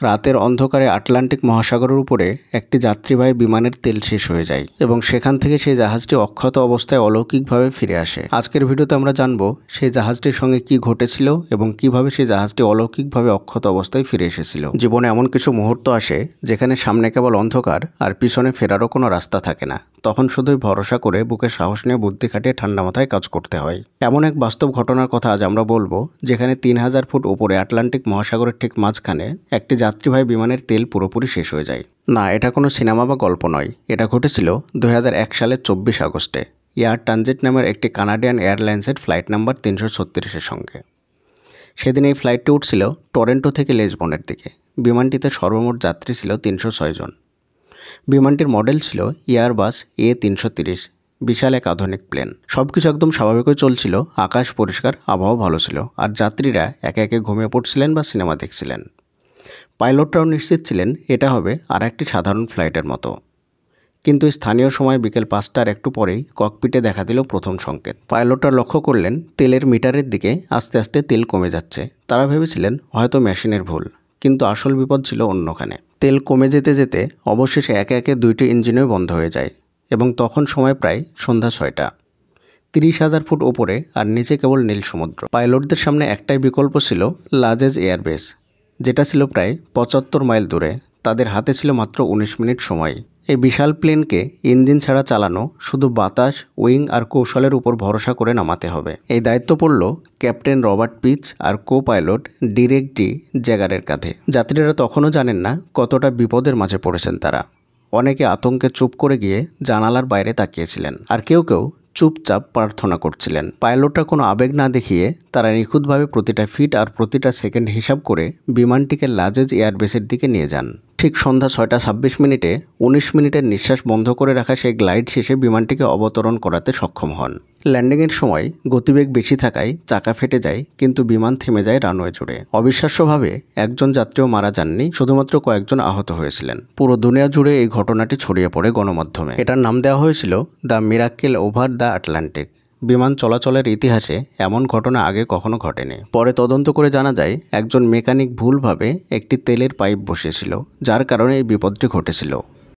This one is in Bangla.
রাতের অন্ধকারে আটলান্টিক মহাসাগরের উপরে একটি যাত্রীবাহী বিমানের তেল শেষ হয়ে যায় এবং সেখান থেকে সেই জাহাজটি অক্ষত অবস্থায় অলৌকিকভাবে ফিরে আসে। আজকের ভিডিওতে আমরা জানবো সেই জাহাজটির সঙ্গে কি ঘটেছিল এবং কিভাবে সেই জাহাজটি অলৌকিকভাবে অক্ষত অবস্থায় ফিরে এসেছিল। জীবনে এমন কিছু মুহূর্ত আসে যেখানে সামনে কেবল অন্ধকার আর পিছনে ফেরারও কোনো রাস্তা থাকে না। তখন শুধুই ভরসা করে বুকে সাহস নিয়ে বুদ্ধি খাটিয়ে ঠান্ডা মাথায় কাজ করতে হয়। এমন এক বাস্তব ঘটনার কথা আজ আমরা বলবো, যেখানে 3000 ফুট উপরে আটলান্টিক মহাসাগরের ঠিক মাঝখানে একটি যাত্রীবাহী বিমানের তেল পুরোপুরি শেষ হয়ে যায়। না, এটা কোনো সিনেমা বা গল্প নয়। এটা ঘটেছিল 2001 সালের 24 আগস্টে এয়ার ট্রানজিট নামের একটি কানাডিয়ান এয়ারলাইন্সের ফ্লাইট নাম্বার 336-এর সঙ্গে। সেদিন এই ফ্লাইটটি উঠছিল টরেন্টো থেকে লিসবনের দিকে। বিমানটিতে সর্বমোট যাত্রী ছিল 306 জন। বিমানটির মডেল ছিল এয়ারবাস A330, বিশাল এক আধুনিক প্লেন। সবকিছু একদম স্বাভাবিকই চলছিল, আকাশ পরিষ্কার, আবহাওয়া ভালো ছিল, আর যাত্রীরা একে একে ঘুমিয়ে পড়ছিলেন বা সিনেমা দেখছিলেন। পাইলটরাও নিশ্চিত ছিলেন এটা হবে আর একটি সাধারণ ফ্লাইটের মতো। কিন্তু স্থানীয় সময় বিকেল 5টার একটু পরেই ককপিটে দেখা দিল প্রথম সংকেত। পাইলটরা লক্ষ্য করলেন তেলের মিটারের দিকে আস্তে আস্তে তেল কমে যাচ্ছে। তারা ভেবেছিলেন হয়তো মেশিনের ভুল, কিন্তু আসল বিপদ ছিল অন্যখানে। তেল কমে যেতে যেতে অবশেষে একে একে 2টি ইঞ্জিনই বন্ধ হয়ে যায় এবং তখন সময় প্রায় সন্ধ্যা 6টা। 30,000 ফুট ওপরে আর নিচে কেবল নীল সমুদ্র। পাইলটদের সামনে একটাই বিকল্প ছিল লাজেজ এয়ারবেস, যেটা ছিল প্রায় 75 মাইল দূরে। তাদের হাতে ছিল মাত্র 19 মিনিট সময়। এই বিশাল প্লেনকে ইঞ্জিন ছাড়া চালানো, শুধু বাতাস, উইং আর কৌশলের উপর ভরসা করে নামাতে হবে। এই দায়িত্ব পড়ল ক্যাপ্টেন রবার্ট পিচ আর কো পাইলট ডিরেক ডি জ্যাগারের কাঁধে। যাত্রীরা তখনও জানেন না কতটা বিপদের মাঝে পড়েছেন তারা। অনেকে আতঙ্কে চুপ করে গিয়ে জানালার বাইরে তাকিয়েছিলেন, আর কেউ কেউ চুপচাপ প্রার্থনা করছিলেন। পাইলটরা কোনো আবেগ না দেখিয়ে তারা নিখুঁতভাবে প্রতিটা ফিট আর প্রতিটা সেকেন্ড হিসাব করে বিমানটিকে লাজেজ এয়ারবেসের দিকে নিয়ে যান। ঠিক সন্ধ্যা 6টা 26 মিনিটে 19 মিনিটের নিঃশ্বাস বন্ধ করে রাখা সেই গ্লাইড শেষে বিমানটিকে অবতরণ করাতে সক্ষম হন। ল্যান্ডিংয়ের সময় গতিবেগ বেশি থাকায় চাকা ফেটে যায়, কিন্তু বিমান থেমে যায় রানওয়ে জুড়ে। অবিশ্বাস্যভাবে একজন যাত্রীও মারা যাননি, শুধুমাত্র কয়েকজন আহত হয়েছিলেন। পুরো দুনিয়া জুড়ে এই ঘটনাটি ছড়িয়ে পড়ে গণমাধ্যমে। এটার নাম দেওয়া হয়েছিল the miracle over the Atlantic. বিমান চলাচলের ইতিহাসে এমন ঘটনা আগে কখনো ঘটেনি। পরে তদন্ত করে জানা যায় একজন মেকানিক ভুলভাবে একটি তেলের পাইপ বসিয়েছিল, যার কারণে এই বিপদটি ঘটেছিল।